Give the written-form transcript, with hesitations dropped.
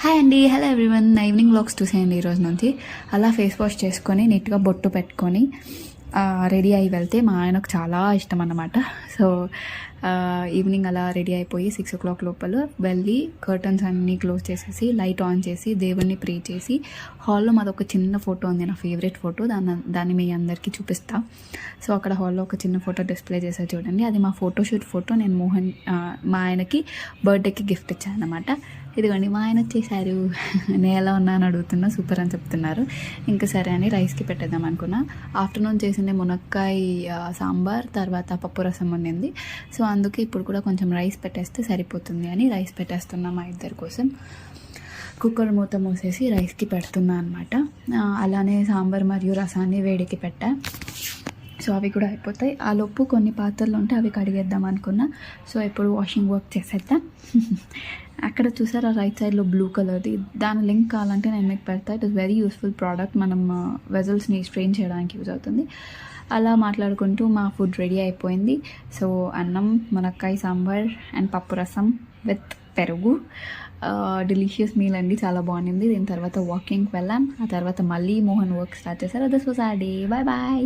Hi అండి, hello everyone. నా evening vlogs చూసేయండి ఈరోజు నుంచి. అలా ఫేస్ వాష్ చేసుకొని నీట్గా బొట్టు పెట్టుకొని రెడీ అయి వెళ్తే మా ఆయనకు చాలా ఇష్టం అన్నమాట. సో ఈవినింగ్ అలా రెడీ అయిపోయి 6 o'clock లోపల వెళ్ళి కర్టన్స్ అన్నీ క్లోజ్ చేసేసి లైట్ ఆన్ చేసి దేవుణ్ణి ప్రే చేసి హాల్లో మాదొక చిన్న ఫోటో ఉంది, నా ఫేవరెట్ ఫోటో. దాన్ని మీ అందరికీ చూపిస్తా. సో అక్కడ హాల్లో ఒక చిన్న ఫోటో డిస్ప్లే చేసా చూడండి, అది మా ఫోటోషూట్ ఫోటో. నేను మా ఆయనకి బర్త్డేకి గిఫ్ట్ ఇచ్చాను అన్నమాట. ఇదిగోండి మా ఆయన వచ్చేసారు. నేను ఎలా ఉన్నా అని అడుగుతున్నా, సూపర్ అని చెప్తున్నారు. ఇంకా సరే అని రైస్కి పెట్టేద్దాం అనుకున్నా. ఆఫ్టర్నూన్ చేసింది మునక్కాయ సాంబార్, తర్వాత పప్పు రసం ఉండింది. సో అందుకే ఇప్పుడు కూడా కొంచెం రైస్ పెట్టేస్తే సరిపోతుంది అని రైస్ పెట్టేస్తున్నా మా ఇద్దరి కోసం. కుక్కర్ మూత మూసేసి రైస్కి పెడుతున్నా అనమాట. అలానే సాంబార్ మరియు రసాన్ని వేడికి పెట్టా. సో అవి కూడా అయిపోతాయి. ఆ లోపు కొన్ని పాత్రలు ఉంటే అవి కడిగేద్దాం అనుకున్నా. సో ఇప్పుడు వాషింగ్ వర్క్ చేసేద్దాం. అక్కడ చూసారా రైట్ సైడ్లో బ్లూ కలర్ది, దాని లింక్ కావాలంటే నేను మీకు పెడతా. It is very useful product. మనం వెజల్స్ని స్ట్రెయిన్ చేయడానికి యూజ్ అవుతుంది. అలా మాట్లాడుకుంటూ మా ఫుడ్ రెడీ అయిపోయింది. సో అన్నం, మునక్కాయ సాంబార్ అండ్ పప్పు రసం విత్ పెరుగు. డెలిషియస్ మీల్ అండి, చాలా బాగుంది. దీని తర్వాత వాకింగ్కి వెళ్ళాం. ఆ తర్వాత మళ్ళీ మోహన్ వర్క్ స్టార్ట్ చేశారు. This was our day. Bye bye.